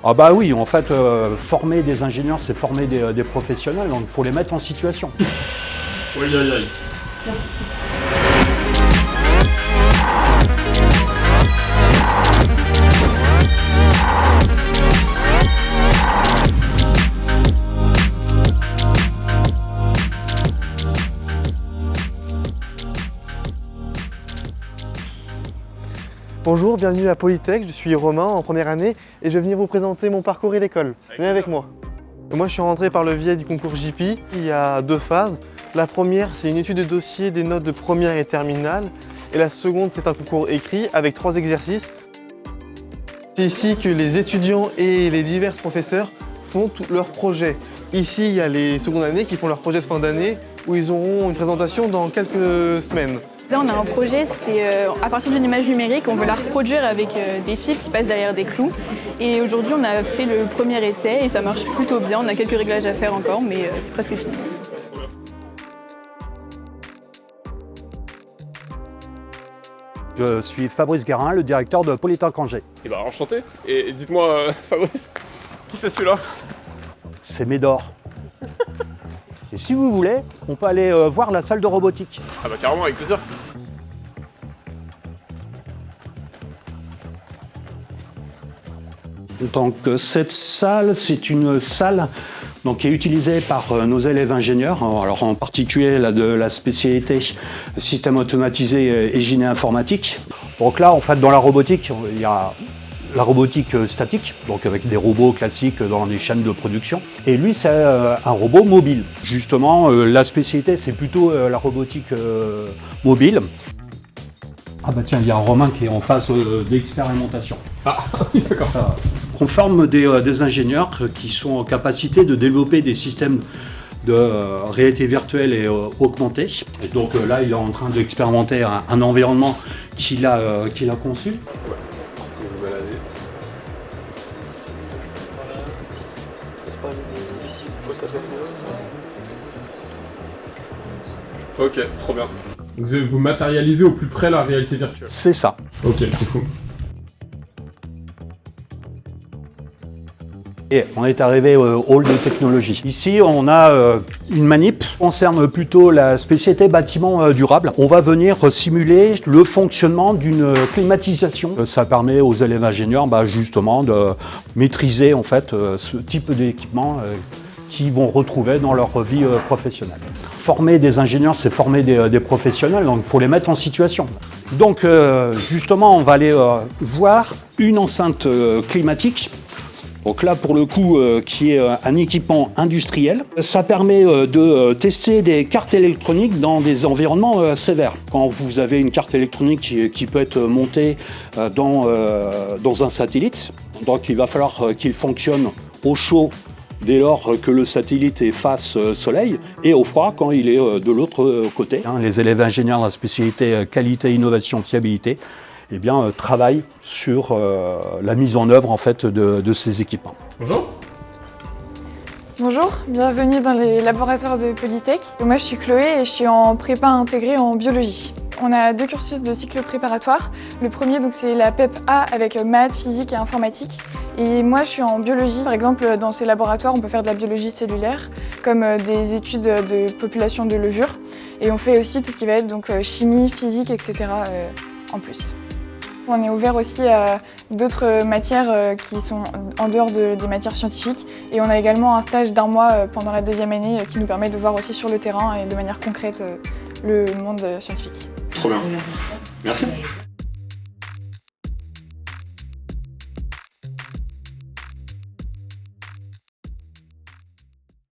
Ah bah oui, en fait, former des ingénieurs, c'est former des professionnels, donc il faut les mettre en situation. Oui, aïe, aïe. Bonjour, bienvenue à Polytech, je suis Romain en première année et je vais venir vous présenter mon parcours et l'école. Venez avec moi. Moi je suis rentré par le biais du concours JP. Il y a deux phases. La première c'est une étude de dossier des notes de première et terminale et la seconde c'est un concours écrit avec 3 exercices. C'est ici que les étudiants et les divers professeurs font tous leurs projets. Ici il y a les secondes années qui font leur projet de fin d'année où ils auront une présentation dans quelques semaines. Là, on a un projet, c'est à partir d'une image numérique, on veut la reproduire avec des fils qui passent derrière des clous. Et aujourd'hui, on a fait le premier essai et ça marche plutôt bien. On a quelques réglages à faire encore, mais c'est presque fini. Je suis Fabrice Guérin, le directeur de Polytech Angers. Et bah enchanté. Et dites-moi, Fabrice, qui c'est celui-là? C'est Médor. Et si vous voulez, on peut aller voir la salle de robotique. Ah bah carrément, avec plaisir. Donc cette salle, c'est une salle qui est utilisée par nos élèves ingénieurs, alors en particulier de la spécialité système automatisé et génie informatique. Donc là, en fait, dans la robotique, il y a la robotique statique, donc avec des robots classiques dans les chaînes de production. Et lui, c'est un robot mobile. Justement, la spécialité, c'est plutôt la robotique mobile. Ah bah tiens, il y a Romain qui est en phase d'expérimentation. Ah, d'accord. On forme des ingénieurs qui sont en capacité de développer des systèmes de réalité virtuelle et augmentée. Et donc là, il est en train d'expérimenter un environnement qu'il a conçu. Ok, trop bien. Donc vous matérialisez au plus près la réalité virtuelle. C'est ça. Ok, c'est fou. Et on est arrivé au hall de technologie. Ici, on a une manip qui concerne plutôt la spécialité bâtiment durable. On va venir simuler le fonctionnement d'une climatisation. Ça permet aux élèves ingénieurs justement de maîtriser en fait ce type d'équipement qu'ils vont retrouver dans leur vie professionnelle. Former des ingénieurs, c'est former des professionnels, donc il faut les mettre en situation. Donc justement, on va aller voir une enceinte climatique. Donc là, pour le coup, qui est un équipement industriel. Ça permet de tester des cartes électroniques dans des environnements sévères. Quand vous avez une carte électronique qui peut être montée dans un satellite, donc il va falloir qu'il fonctionne au chaud dès lors que le satellite est face soleil et au froid quand il est de l'autre côté. Les élèves ingénieurs de la spécialité qualité, innovation, fiabilité travaillent sur la mise en œuvre en fait, de ces équipements. Bonjour. Bonjour, bienvenue dans les laboratoires de Polytech. Moi je suis Chloé et je suis en prépa intégrée en biologie. On a 2 cursus de cycle préparatoire. Le premier c'est la PEP A avec maths, physique et informatique. Et moi je suis en biologie. Par exemple dans ces laboratoires on peut faire de la biologie cellulaire comme des études de population de levure. Et on fait aussi tout ce qui va être chimie, physique, etc. en plus. On est ouvert aussi à d'autres matières qui sont en dehors des matières scientifiques et on a également un stage d'1 mois pendant la 2e année qui nous permet de voir aussi sur le terrain et de manière concrète le monde scientifique. Trop bien. Merci.